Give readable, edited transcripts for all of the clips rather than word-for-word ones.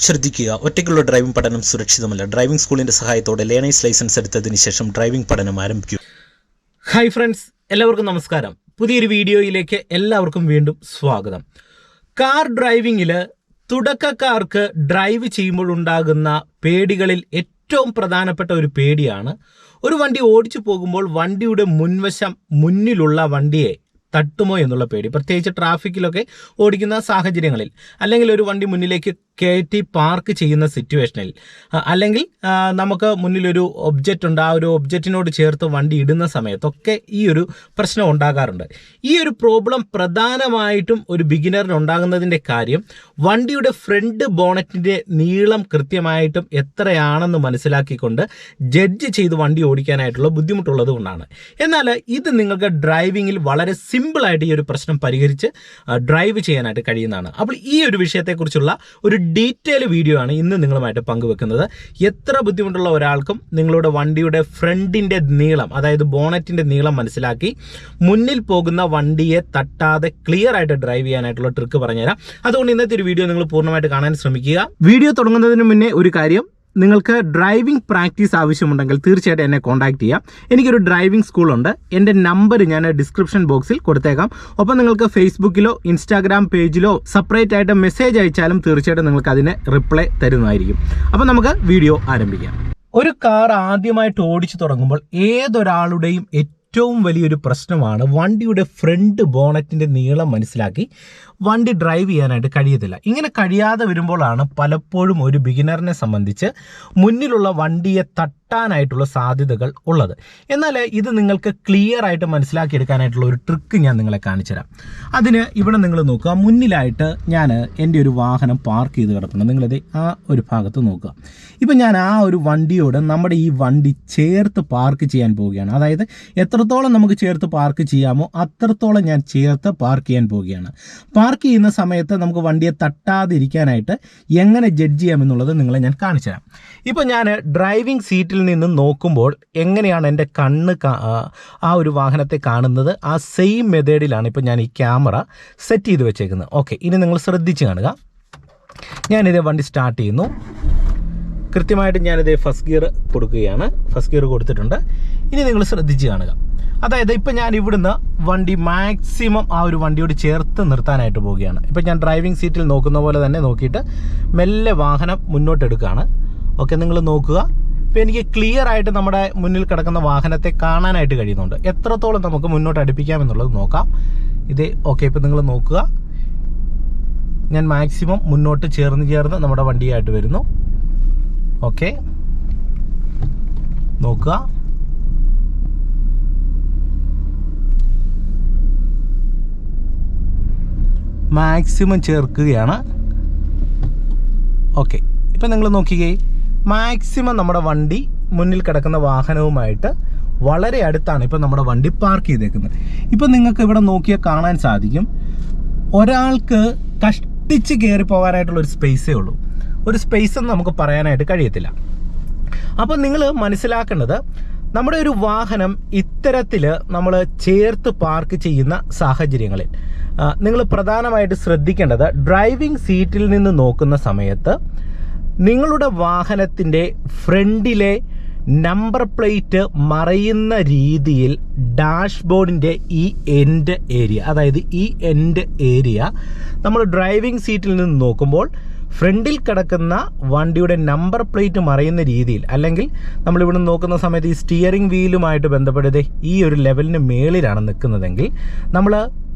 ശ്രദ്ധിക്കുക, ഒറ്റയ്ക്കുള്ള ഡ്രൈവിംഗ് പഠനം സുരക്ഷിതമല്ല. ഡ്രൈവിംഗ് സ്കൂളിന്റെ സഹായത്തോടെ ലേണേഴ്സ് ലൈസൻസ് എടുത്തതിന് ശേഷം ഡ്രൈവിംഗ് പഠനം ആരംഭിക്കൂ. ഹായ് ഫ്രണ്ട്സ്, എല്ലാവർക്കും നമസ്കാരം. പുതിയൊരു വീഡിയോയിലേക്ക് എല്ലാവർക്കും വീണ്ടും സ്വാഗതം. കാർ ഡ്രൈവിംഗിൽ തുടക്കക്കാർക്ക് ഡ്രൈവ് ചെയ്യുമ്പോൾ ഉണ്ടാകുന്ന പേടികളിൽ ഏറ്റവും പ്രധാനപ്പെട്ട ഒരു പേടിയാണ് ഒരു വണ്ടി ഓടിച്ചു പോകുമ്പോൾ വണ്ടിയുടെ മുൻവശം മുന്നിലുള്ള വണ്ടിയെ തട്ടുമോ എന്നുള്ള പേടി. പ്രത്യേകിച്ച് ട്രാഫിക്കിലൊക്കെ ഓടിക്കുന്ന സാഹചര്യങ്ങളിൽ, അല്ലെങ്കിൽ ഒരു വണ്ടി മുന്നിലേക്ക് കയറ്റി പാർക്ക് ചെയ്യുന്ന സിറ്റുവേഷനിൽ, അല്ലെങ്കിൽ നമുക്ക് മുന്നിലൊരു ഒബ്ജക്റ്റ് ഉണ്ട്, ആ ഒരു ഒബ്ജക്റ്റിനോട് ചേർത്ത് വണ്ടി ഇടുന്ന സമയത്തൊക്കെ ഈ ഒരു പ്രശ്നം ഉണ്ടാകാറുണ്ട്. ഈ ഒരു പ്രോബ്ലം പ്രധാനമായിട്ടും ഒരു ബിഗിനറിന് ഉണ്ടാകുന്നതിൻ്റെ കാര്യം വണ്ടിയുടെ ഫ്രണ്ട് ബോണറ്റിൻ്റെ നീളം കൃത്യമായിട്ടും എത്രയാണെന്ന് മനസ്സിലാക്കിക്കൊണ്ട് ജഡ്ജ് ചെയ്ത് വണ്ടി ഓടിക്കാനായിട്ടുള്ള ബുദ്ധിമുട്ടുള്ളത് കൊണ്ടാണ്. എന്നാൽ ഇത് നിങ്ങൾക്ക് ഡ്രൈവിങ്ങിൽ വളരെ സിമ്പിളായിട്ട് ഈ ഒരു പ്രശ്നം പരിഹരിച്ച് ഡ്രൈവ് ചെയ്യാനായിട്ട് കഴിയുന്നതാണ്. അപ്പോൾ ഈ ഒരു വിഷയത്തെക്കുറിച്ചുള്ള ഒരു ഡീറ്റെയിൽ വീഡിയോ ആണ് ഇന്ന് നിങ്ങളുമായിട്ട് പങ്കുവെക്കുന്നത്. എത്ര ബുദ്ധിമുട്ടുള്ള ഒരാൾക്കും നിങ്ങളുടെ വണ്ടിയുടെ ഫ്രണ്ടിൻ്റെ നീളം, അതായത് ബോണറ്റിൻ്റെ നീളം മനസ്സിലാക്കി മുന്നിൽ പോകുന്ന വണ്ടിയെ തട്ടാതെ ക്ലിയർ ആയിട്ട് ഡ്രൈവ് ചെയ്യാനായിട്ടുള്ള ട്രിക്ക് പറഞ്ഞുതരാം. അതുകൊണ്ട് ഇന്നത്തെ ഒരു വീഡിയോ നിങ്ങൾ പൂർണ്ണമായിട്ട് കാണാൻ ശ്രമിക്കുക. വീഡിയോ തുടങ്ങുന്നതിന് മുന്നേ ഒരു കാര്യം, നിങ്ങൾക്ക് ഡ്രൈവിംഗ് പ്രാക്ടീസ് ആവശ്യമുണ്ടെങ്കിൽ തീർച്ചയായിട്ടും എന്നെ കോൺടാക്ട് ചെയ്യാം. എനിക്കൊരു ഡ്രൈവിംഗ് സ്കൂളുണ്ട്. എൻ്റെ നമ്പർ ഞാൻ ഡിസ്ക്രിപ്ഷൻ ബോക്സിൽ കൊടുത്തേക്കാം. ഒപ്പം നിങ്ങൾക്ക് ഫേസ്ബുക്കിലോ ഇൻസ്റ്റാഗ്രാം പേജിലോ സെപ്പറേറ്റ് ആയിട്ട് മെസ്സേജ് അയച്ചാലും തീർച്ചയായിട്ടും നിങ്ങൾക്ക് അതിന് റിപ്ലൈ തരുന്നതായിരിക്കും. അപ്പോൾ നമുക്ക് വീഡിയോ ആരംഭിക്കാം. ഒരു കാർ ആദ്യമായിട്ട് ഓടിച്ചു തുടങ്ങുമ്പോൾ ഏതൊരാളുടെയും ഏറ്റവും വലിയൊരു പ്രശ്നമാണ് വണ്ടിയുടെ ഫ്രണ്ട് ബോണറ്റിൻ്റെ നീളം മനസ്സിലാക്കി വണ്ടി ഡ്രൈവ് ചെയ്യാനായിട്ട് കഴിയത്തില്ല. ഇങ്ങനെ കഴിയാതെ വരുമ്പോഴാണ് പലപ്പോഴും ഒരു ബിഗിനറിനെ സംബന്ധിച്ച് മുന്നിലുള്ള വണ്ടിയെ തട്ടാനായിട്ടുള്ള സാധ്യതകൾ ഉള്ളത്. എന്നാൽ ഇത് നിങ്ങൾക്ക് ക്ലിയർ ആയിട്ട് മനസ്സിലാക്കിയെടുക്കാനായിട്ടുള്ള ഒരു ട്രിക്ക് ഞാൻ നിങ്ങളെ കാണിച്ചു തരാം. അതിന് ഇവിടെ നിങ്ങൾ നോക്കുക, മുന്നിലായിട്ട് ഞാൻ എൻ്റെ ഒരു വാഹനം പാർക്ക് ചെയ്ത് കിടക്കണം. നിങ്ങളിത് ആ ഒരു ഭാഗത്ത് നോക്കുക. ഇപ്പം ഞാൻ ആ ഒരു വണ്ടിയോട് നമ്മുടെ ഈ വണ്ടി ചേർത്ത് പാർക്ക് ചെയ്യാൻ പോവുകയാണ്. അതായത് എത്രത്തോളം നമുക്ക് ചേർത്ത് പാർക്ക് ചെയ്യാമോ അത്രത്തോളം ഞാൻ ചേർത്ത് പാർക്ക് ചെയ്യാൻ പോവുകയാണ്. പാർക്ക് ചെയ്യുന്ന സമയത്ത് നമുക്ക് വണ്ടിയെ തട്ടാതിരിക്കാനായിട്ട് എങ്ങനെ ജഡ്ജ് ചെയ്യാമെന്നുള്ളത് നിങ്ങളെ ഞാൻ കാണിച്ചു തരാം. ഇപ്പോൾ ഞാൻ ഡ്രൈവിംഗ് സീറ്റിൽ നിന്ന് നോക്കുമ്പോൾ എങ്ങനെയാണ് എൻ്റെ കണ്ണ് ആ ഒരു വാഹനത്തെ കാണുന്നത്, ആ സെയിം മെത്തേഡിലാണ് ഇപ്പോൾ ഞാൻ ഈ ക്യാമറ സെറ്റ് ചെയ്ത് വെച്ചേക്കുന്നത്. ഓക്കെ, ഇനി നിങ്ങൾ ശ്രദ്ധിച്ച് കാണുക. ഞാനിത് വണ്ടി സ്റ്റാർട്ട് ചെയ്യുന്നു. കൃത്യമായിട്ട് ഞാനിത് ഫസ്റ്റ് ഗിയർ കൊടുക്കുകയാണ്. ഫസ്റ്റ് ഗിയർ കൊടുത്തിട്ടുണ്ട്. ഇനി നിങ്ങൾ ശ്രദ്ധിച്ച് കാണുക. അതായത് ഇപ്പം ഞാൻ ഇവിടുന്ന് വണ്ടി മാക്സിമം ആ ഒരു വണ്ടിയോട് ചേർത്ത് നിർത്താനായിട്ട് പോവുകയാണ്. ഇപ്പം ഞാൻ ഡ്രൈവിംഗ് സീറ്റിൽ നോക്കുന്ന പോലെ തന്നെ നോക്കിയിട്ട് മെല്ലെ വാഹനം മുന്നോട്ടെടുക്കുകയാണ്. ഓക്കെ, നിങ്ങൾ നോക്കുക. ഇപ്പം എനിക്ക് ക്ലിയർ ആയിട്ട് നമ്മുടെ മുന്നിൽ കിടക്കുന്ന വാഹനത്തെ കാണാനായിട്ട് കഴിയുന്നുണ്ട്. എത്രത്തോളം നമുക്ക് മുന്നോട്ട് അടുപ്പിക്കാമെന്നുള്ളത് നോക്കാം. ഇത് ഓക്കെ, ഇപ്പം നിങ്ങൾ നോക്കുക. ഞാൻ മാക്സിമം മുന്നോട്ട് ചേർന്ന് നമ്മുടെ വണ്ടിയായിട്ട് വരുന്നു. ഓക്കെ, നോക്കുക. മാക്സിമം ചേർക്കുകയാണ്. ഓക്കെ, ഇപ്പം നിങ്ങൾ നോക്കിക്കേ, മാക്സിമം നമ്മുടെ വണ്ടി മുന്നിൽ കിടക്കുന്ന വാഹനവുമായിട്ട് വളരെ അടുത്താണ് ഇപ്പം നമ്മുടെ വണ്ടി പാർക്ക് ചെയ്തേക്കുന്നത്. ഇപ്പം നിങ്ങൾക്ക് ഇവിടെ നോക്കിയാൽ കാണാൻ സാധിക്കും, ഒരാൾക്ക് കഷ്ടിച്ച് കയറി പോകാനായിട്ടുള്ളൊരു സ്പേസേ ഉള്ളൂ. ഒരു സ്പേസ് എന്ന് നമുക്ക് പറയാനായിട്ട് കഴിയത്തില്ല. അപ്പം നിങ്ങൾ മനസ്സിലാക്കേണ്ടത്, നമ്മുടെ ഒരു വാഹനം ഇത്തരത്തിൽ നമ്മൾ ചേർത്ത് പാർക്ക് ചെയ്യുന്ന സാഹചര്യങ്ങളിൽ നിങ്ങൾ പ്രധാനമായിട്ട് ശ്രദ്ധിക്കേണ്ടത്, ഡ്രൈവിംഗ് സീറ്റിൽ നിന്ന് നോക്കുന്ന സമയത്ത് നിങ്ങളുടെ വാഹനത്തിൻ്റെ ഫ്രണ്ടിലെ നമ്പർ പ്ലേറ്റ് മറയുന്ന രീതിയിൽ ഡാഷ്ബോർഡിൻ്റെ ഈ എൻഡ് ഏരിയ, അതായത് ഈ എൻഡ് ഏരിയ നമ്മൾ ഡ്രൈവിംഗ് സീറ്റിൽ നിന്ന് നോക്കുമ്പോൾ ഫ്രണ്ടിൽ കിടക്കുന്ന വണ്ടിയുടെ നമ്പർ പ്ലേറ്റ് മറയുന്ന രീതിയിൽ, അല്ലെങ്കിൽ നമ്മളിവിടെ നോക്കുന്ന സമയത്ത് ഈ സ്റ്റിയറിംഗ് വീലുമായിട്ട് ബന്ധപ്പെട്ടത് ഈ ഒരു ലെവലിന് മേളിലാണ് നിൽക്കുന്നതെങ്കിൽ നമ്മൾ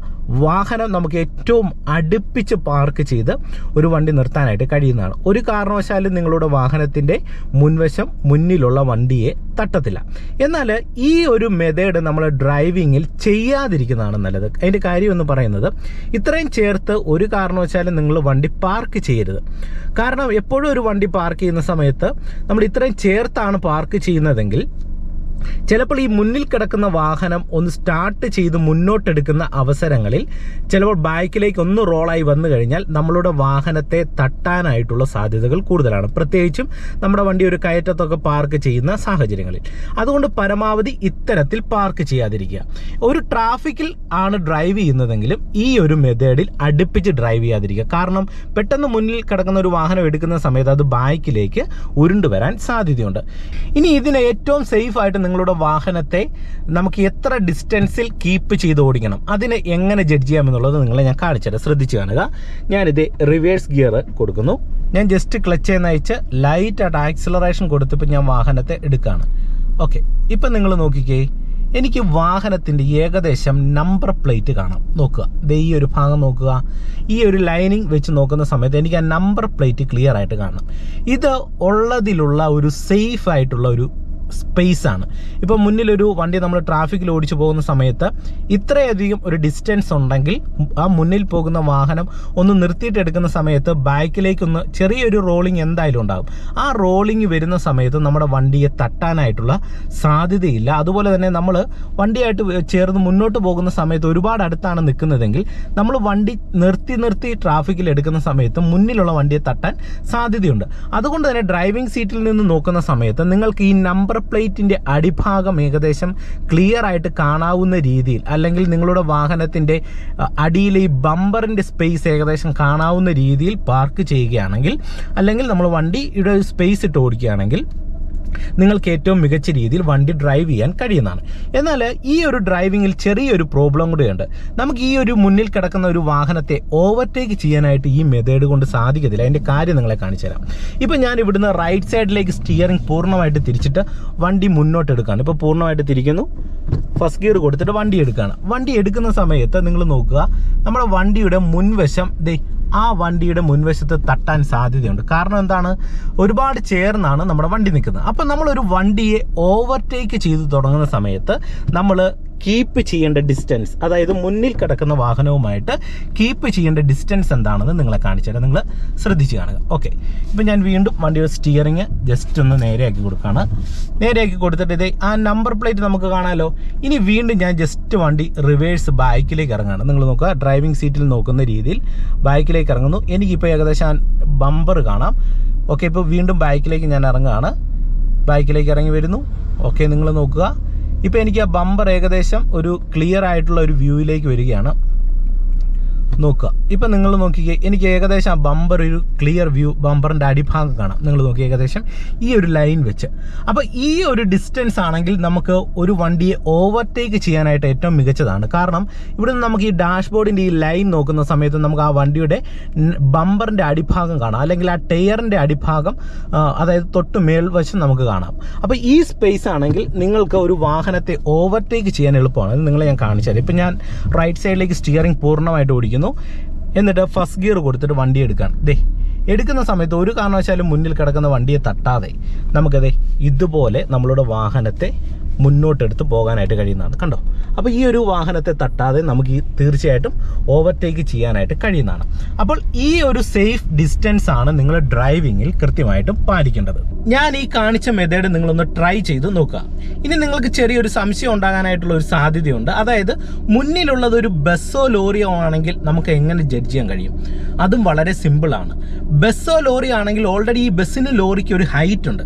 വാഹനം നമുക്ക് ഏറ്റവും അടുപ്പിച്ച് പാർക്ക് ചെയ്ത് ഒരു വണ്ടി നിർത്താനായിട്ട് കഴിയുന്നതാണ്. ഒരു കാരണവശാലും നിങ്ങളുടെ വാഹനത്തിൻ്റെ മുൻവശം മുന്നിലുള്ള വണ്ടിയെ തട്ടത്തില്ല. എന്നാൽ ഈ ഒരു മെത്തേഡ് നമ്മൾ ഡ്രൈവിങ്ങിൽ ചെയ്യാതിരിക്കുന്നതാണ് നല്ലത്. അതിൻ്റെ കാര്യം എന്ന് പറയുന്നത്, ഇത്രയും ചേർത്ത് ഒരു കാരണവശാലും നിങ്ങൾ വണ്ടി പാർക്ക് ചെയ്യരുത്. കാരണം എപ്പോഴും ഒരു വണ്ടി പാർക്ക് ചെയ്യുന്ന സമയത്ത് നമ്മൾ ഇത്രയും ചേർത്താണ് പാർക്ക് ചെയ്യുന്നതെങ്കിൽ ചിലപ്പോൾ ഈ മുന്നിൽ കിടക്കുന്ന വാഹനം ഒന്ന് സ്റ്റാർട്ട് ചെയ്ത് മുന്നോട്ടെടുക്കുന്ന അവസരങ്ങളിൽ ചിലപ്പോൾ ബാക്കിലേക്ക് ഒന്ന് റോളായി വന്നു കഴിഞ്ഞാൽ നമ്മളുടെ വാഹനത്തെ തട്ടാനായിട്ടുള്ള സാധ്യതകൾ കൂടുതലാണ്, പ്രത്യേകിച്ചും നമ്മുടെ വണ്ടി ഒരു കയറ്റത്തൊക്കെ പാർക്ക് ചെയ്യുന്ന സാഹചര്യങ്ങളിൽ. അതുകൊണ്ട് പരമാവധി ഇത്തരത്തിൽ പാർക്ക് ചെയ്യാതിരിക്കുക. ഒരു ട്രാഫിക്കിൽ ആണ് ഡ്രൈവ് ചെയ്യുന്നതെങ്കിലും ഈ ഒരു മെത്തേഡിൽ അടുപ്പിച്ച് ഡ്രൈവ് ചെയ്യാതിരിക്കുക. കാരണം പെട്ടെന്ന് മുന്നിൽ കിടക്കുന്ന ഒരു വാഹനം എടുക്കുന്ന സമയത്ത് അത് ബാക്കിലേക്ക് ഉരുണ്ടുവരാൻ സാധ്യതയുണ്ട്. ഇനി ഇതിന് ഏറ്റവും സേഫ് ആയിട്ട് നിങ്ങളുടെ വാഹനത്തെ നമുക്ക് എത്ര ഡിസ്റ്റൻസിൽ കീപ്പ് ചെയ്ത് ഓടിക്കണം, അതിനെ എങ്ങനെ ജഡ്ജ് ചെയ്യാമെന്നുള്ളത് നിങ്ങളെ ഞാൻ കാണിച്ചുതരാം. ശ്രദ്ധിച്ച് കാണുക. ഞാനിത് റിവേഴ്സ് ഗിയർ കൊടുക്കുന്നു. ഞാൻ ജസ്റ്റ് ക്ലച്ച് നയിച്ച് ലൈറ്റായിട്ട് ആക്സിലറേഷൻ കൊടുത്തിപ്പോൾ ഞാൻ വാഹനത്തെ എടുക്കുകയാണ്. ഓക്കെ, ഇപ്പം നിങ്ങൾ നോക്കിക്കേ, എനിക്ക് വാഹനത്തിൻ്റെ ഏകദേശം നമ്പർ പ്ലേറ്റ് കാണാം. നോക്കുക, ഈ ഒരു ഭാഗം നോക്കുക. ഈ ഒരു ലൈനിങ് വെച്ച് നോക്കുന്ന സമയത്ത് എനിക്ക് ആ നമ്പർ പ്ലേറ്റ് ക്ലിയർ ആയിട്ട് കാണാം. ഇത് ഉള്ളതിലുള്ള ഒരു സേഫ് ആയിട്ടുള്ള ഒരു സ്പേസ് ആണ്. ഇപ്പം മുന്നിലൊരു വണ്ടി നമ്മൾ ട്രാഫിക്കിൽ ഓടിച്ചു പോകുന്ന സമയത്ത് ഇത്രയധികം ഒരു ഡിസ്റ്റൻസ് ഉണ്ടെങ്കിൽ ആ മുന്നിൽ പോകുന്ന വാഹനം ഒന്ന് നിർത്തിയിട്ട് എടുക്കുന്ന സമയത്ത് ബാക്കിലേക്കൊന്ന് ചെറിയൊരു റോളിംഗ് എന്തായാലും ഉണ്ടാകും. ആ റോളിംഗ് വരുന്ന സമയത്ത് നമ്മുടെ വണ്ടിയെ തട്ടാനായിട്ടുള്ള സാധ്യതയില്ല. അതുപോലെ തന്നെ നമ്മൾ വണ്ടിയായിട്ട് ചേർന്ന് മുന്നോട്ട് പോകുന്ന സമയത്ത് ഒരുപാട് അടുത്താണ് നിൽക്കുന്നതെങ്കിൽ നമ്മൾ വണ്ടി നിർത്തി ട്രാഫിക്കിൽ എടുക്കുന്ന സമയത്ത് മുന്നിലുള്ള വണ്ടിയെ തട്ടാൻ സാധ്യതയുണ്ട്. അതുകൊണ്ട് തന്നെ ഡ്രൈവിംഗ് സീറ്റിൽ നിന്ന് നോക്കുന്ന സമയത്ത് നിങ്ങൾക്ക് ഈ നമ്പർ പ്ലേറ്റിന്റെ അടിഭാഗം ഏകദേശം ക്ലിയർ ആയിട്ട് കാണാവുന്ന രീതിയിൽ, അല്ലെങ്കിൽ നിങ്ങളുടെ വാഹനത്തിന്റെ അടിയിലെ ഈ ബമ്പറിന്റെ സ്പേസ് ഏകദേശം കാണാവുന്ന രീതിയിൽ പാർക്ക് ചെയ്യുകയാണെങ്കിൽ, അല്ലെങ്കിൽ നമ്മൾ വണ്ടിയുടെ സ്പേസ് ഇട്ട് ഓടിക്കുകയാണെങ്കിൽ നിങ്ങൾക്ക് ഏറ്റവും മികച്ച രീതിയിൽ വണ്ടി ഡ്രൈവ് ചെയ്യാൻ കഴിയുന്നതാണ്. എന്നാൽ ഈ ഒരു ഡ്രൈവിങ്ങിൽ ചെറിയൊരു പ്രോബ്ലം കൂടെയുണ്ട്. നമുക്ക് ഈ ഒരു മുന്നിൽ കിടക്കുന്ന ഒരു വാഹനത്തെ ഓവർടേക്ക് ചെയ്യാനായിട്ട് ഈ മെത്തേഡ് കൊണ്ട് സാധിക്കത്തില്ല. അതിൻ്റെ കാര്യം നിങ്ങളെ കാണിച്ചു തരാം. ഇപ്പം ഞാൻ ഇവിടുന്ന് റൈറ്റ് സൈഡിലേക്ക് സ്റ്റിയറിംഗ് പൂർണ്ണമായിട്ട് തിരിച്ചിട്ട് വണ്ടി മുന്നോട്ട് എടുക്കുകയാണ്. ഇപ്പോൾ പൂർണ്ണമായിട്ട് തിരിക്കുന്നു, ഫസ്റ്റ് ഗിയർ കൊടുത്തിട്ട് വണ്ടി എടുക്കുകയാണ്. വണ്ടി എടുക്കുന്ന സമയത്ത് നിങ്ങൾ നോക്കുക, നമ്മുടെ വണ്ടിയുടെ മുൻവശം ആ വണ്ടിയുടെ മുൻവശത്ത് തട്ടാൻ സാധ്യതയുണ്ട്. കാരണം എന്താണ്, ഒരുപാട് ചേർന്നാണ് നമ്മുടെ വണ്ടി നിൽക്കുന്നത്. അപ്പം നമ്മളൊരു വണ്ടിയെ ഓവർടേക്ക് ചെയ്ത് തുടങ്ങുന്ന സമയത്ത് നമ്മൾ കീപ്പ് ചെയ്യേണ്ട ഡിസ്റ്റൻസ്, അതായത് മുന്നിൽ കിടക്കുന്ന വാഹനവുമായിട്ട് കീപ്പ് ചെയ്യേണ്ട ഡിസ്റ്റൻസ് എന്താണെന്ന് നിങ്ങളെ കാണിച്ചുതരാം. നിങ്ങൾ ശ്രദ്ധിച്ച് കാണുക. ഓക്കെ, ഇപ്പം ഞാൻ വീണ്ടും വണ്ടിയുടെ സ്റ്റിയറിങ് ജസ്റ്റ് ഒന്ന് നേരെയാക്കി കൊടുക്കുകയാണ്. നേരെയാക്കി കൊടുത്തിട്ട് ആ നമ്പർ പ്ലേറ്റ് നമുക്ക് കാണാമല്ലോ. ഇനി വീണ്ടും ഞാൻ ജസ്റ്റ് വണ്ടി റിവേഴ്സ് ബാക്കിലേക്ക് ഇറങ്ങുകയാണ്. നിങ്ങൾ നോക്കുക, ഡ്രൈവിംഗ് സീറ്റിൽ നോക്കുന്ന രീതിയിൽ ബാക്കിലേക്ക് ഇറങ്ങുന്നു. എനിക്കിപ്പോൾ ഏകദേശം ബമ്പർ കാണാം. ഓക്കെ, ഇപ്പോൾ വീണ്ടും ബാക്കിലേക്ക് ഞാൻ ഇറങ്ങുകയാണ്. ബാക്കിലേക്ക് ഇറങ്ങി വരുന്നു. ഓക്കെ, നിങ്ങൾ നോക്കുക, ഇപ്പോൾ എനിക്ക് ആ ബമ്പർ ഏകദേശം ഒരു ക്ലിയർ ആയിട്ടുള്ള ഒരു വ്യൂവിലേക്ക് വരികയാണ്. നോക്കുക, ഇപ്പം നിങ്ങൾ നോക്കിക്കേ, എനിക്ക് ഏകദേശം ആ ബമ്പർ ഒരു ക്ലിയർ വ്യൂ, ബമ്പറിൻ്റെ അടിഭാഗം കാണാം. നിങ്ങൾ നോക്കി ഏകദേശം ഈ ഒരു ലൈൻ വെച്ച്. അപ്പോൾ ഈ ഒരു ഡിസ്റ്റൻസ് ആണെങ്കിൽ നമുക്ക് ഒരു വണ്ടിയെ ഓവർടേക്ക് ചെയ്യാനായിട്ട് ഏറ്റവും മികച്ചതാണ്. കാരണം ഇവിടെ നിന്ന് നമുക്ക് ഈ ഡാഷ്ബോർഡിൻ്റെ ഈ ലൈൻ നോക്കുന്ന സമയത്ത് നമുക്ക് ആ വണ്ടിയുടെ ബമ്പറിൻ്റെ അടിഭാഗം കാണാം, അല്ലെങ്കിൽ ആ ടയറിൻ്റെ അടിഭാഗം, അതായത് തൊട്ട് മേൽവശം നമുക്ക് കാണാം. അപ്പോൾ ഈ സ്പേസ് ആണെങ്കിൽ നിങ്ങൾക്ക് ഒരു വാഹനത്തെ ഓവർടേക്ക് ചെയ്യാൻ എളുപ്പമാണ്. അത് നിങ്ങളെ ഞാൻ കാണിച്ചു തരാം. ഇപ്പം ഞാൻ റൈറ്റ് സൈഡിലേക്ക് സ്റ്റിയറിംഗ് പൂർണ്ണമായിട്ട് ഓടിക്കുന്നു. എന്നിട്ട് ഫസ്റ്റ് ഗിയർ കൊടുത്തിട്ട് വണ്ടി എടുക്കുകയാണ്. എടുക്കുന്ന സമയത്ത് ഒരു കാരണവശാലും മുന്നിൽ കിടക്കുന്ന വണ്ടിയെ തട്ടാതെ നമുക്കത് ഇതുപോലെ നമ്മളുടെ വാഹനത്തെ മുന്നോട്ടെടുത്ത് പോകാനായിട്ട് കഴിയുന്നതാണ്. കണ്ടോ? അപ്പോൾ ഈ ഒരു വാഹനത്തെ തട്ടാതെ നമുക്ക് തീർച്ചയായിട്ടും ഓവർടേക്ക് ചെയ്യാനായിട്ട് കഴിയുന്നതാണ്. അപ്പോൾ ഈ ഒരു സേഫ് ഡിസ്റ്റൻസ് ആണ് നിങ്ങൾ ഡ്രൈവിങ്ങിൽ കൃത്യമായിട്ടും പാലിക്കേണ്ടത്. ഞാൻ ഈ കാണിച്ച മെത്തേഡ് നിങ്ങളൊന്ന് ട്രൈ ചെയ്ത് നോക്കുക. ഇനി നിങ്ങൾക്ക് ചെറിയൊരു സംശയം ഉണ്ടാകാനായിട്ടുള്ള ഒരു സാധ്യതയുണ്ട്. അതായത് മുന്നിലുള്ളത് ഒരു ബസ്സോ ലോറിയോ ആണെങ്കിൽ നമുക്ക് എങ്ങനെ ജഡ്ജ് ചെയ്യാൻ കഴിയും? അതും വളരെ സിമ്പിളാണ്. ബസ്സോ ലോറി ആണെങ്കിൽ ഓൾറെഡി ഈ ബസ്സിന് ലോറിക്ക് ഒരു ഹൈറ്റ് ഉണ്ട്.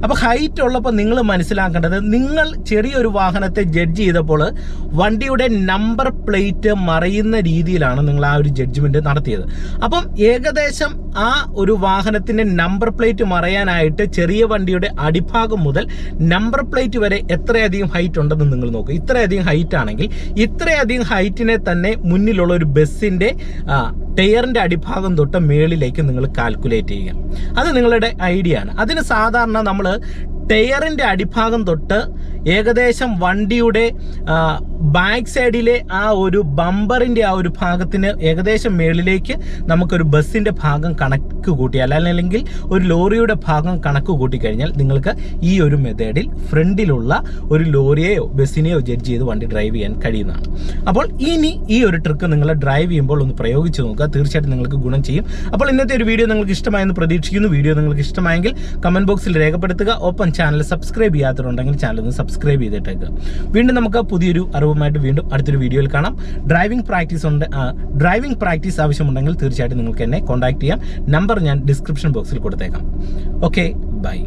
അപ്പോൾ ഹൈറ്റ് ഉള്ളപ്പോൾ നിങ്ങൾ മനസ്സിലാക്കേണ്ടത്, നിങ്ങൾ ചെറിയൊരു വാഹനത്തെ ജഡ്ജ് ചെയ്തപ്പോൾ വണ്ടിയുടെ നമ്പർ പ്ലേറ്റ് മറയുന്ന രീതിയിലാണ് നിങ്ങൾ ആ ഒരു ജഡ്ജ്മെന്റ് നടത്തിയത്. അപ്പം ഏകദേശം ആ ഒരു വാഹനത്തിന്റെ നമ്പർ പ്ലേറ്റ് മറയാനായിട്ട് ചെറിയ വണ്ടിയുടെ അടിഭാഗം മുതൽ നമ്പർ പ്ലേറ്റ് വരെ എത്രയധികം ഹൈറ്റ് ഉണ്ടെന്ന് നിങ്ങൾ നോക്കുക. ഇത്രയധികം ഹൈറ്റ് ആണെങ്കിൽ ഇത്രയധികം ഹൈറ്റിനെ തന്നെ മുന്നിലുള്ള ഒരു ബസ്സിന്റെ ടയറിന്റെ അടിഭാഗം തൊട്ട് മേളിലേക്ക് നിങ്ങൾ കാൽക്കുലേറ്റ് ചെയ്യുക. അത് നിങ്ങളുടെ ഐഡിയ ആണ്. അതിന് സാധാരണ നമ്മൾ ടയറിന്റെ അടിഭാഗം തൊട്ട് ഏകദേശം വണ്ടിയുടെ ബാക്ക് സൈഡിലെ ആ ഒരു ബമ്പറിന്റെ ആ ഒരു ഭാഗത്തിന് ഏകദേശം മേളിലേക്ക് നമുക്കൊരു ബസ്സിന്റെ ഭാഗം കണക്ക് കൂട്ടിയാൽ, അല്ലെങ്കിൽ ഒരു ലോറിയുടെ ഭാഗം കണക്ക് കൂട്ടിക്കഴിഞ്ഞാൽ നിങ്ങൾക്ക് ഈ ഒരു മെത്തേഡിൽ ഫ്രണ്ടിലുള്ള ഒരു ലോറിയെയോ ബസ്സിനെയോ ജഡ്ജ് ചെയ്ത് വണ്ടി ഡ്രൈവ് ചെയ്യാൻ കഴിയുന്നതാണ്. അപ്പോൾ ഇനി ഈ ഒരു ട്രിക്ക് നിങ്ങൾ ഡ്രൈവ് ചെയ്യുമ്പോൾ ഒന്ന് പ്രയോഗിച്ച് നോക്കുക. തീർച്ചയായിട്ടും നിങ്ങൾക്ക് ഗുണം ചെയ്യും. അപ്പോൾ ഇന്നത്തെ ഒരു വീഡിയോ നിങ്ങൾക്ക് ഇഷ്ടമായെന്ന് പ്രതീക്ഷിക്കുന്നു. വീഡിയോ നിങ്ങൾക്ക് ഇഷ്ടമായെങ്കിൽ കമന്റ് ബോക്സിൽ രേഖപ്പെടുത്തുക. ഒപ്പം ചാനൽ സബ്സ്ക്രൈബ് ചെയ്യാത്തവരുണ്ടെങ്കിൽ ചാനൽ ഒന്ന് സബ്സ്ക്രൈബ് ചെയ്തിട്ടേക്കുക. വീണ്ടും നമുക്ക് പുതിയൊരു അറിവുമായിട്ട് വീണ്ടും അടുത്തൊരു വീഡിയോയിൽ കാണാം. ഡ്രൈവിംഗ് പ്രാക്ടീസ് ആവശ്യമുണ്ടെങ്കിൽ തീർച്ചയായിട്ടും നിങ്ങൾക്ക് എന്നെ കോൺടാക്ട് ചെയ്യാം. നമ്പർ ഞാൻ ഡിസ്ക്രിപ്ഷൻ ബോക്സിൽ കൊടുത്തേക്കാം. Okay, by.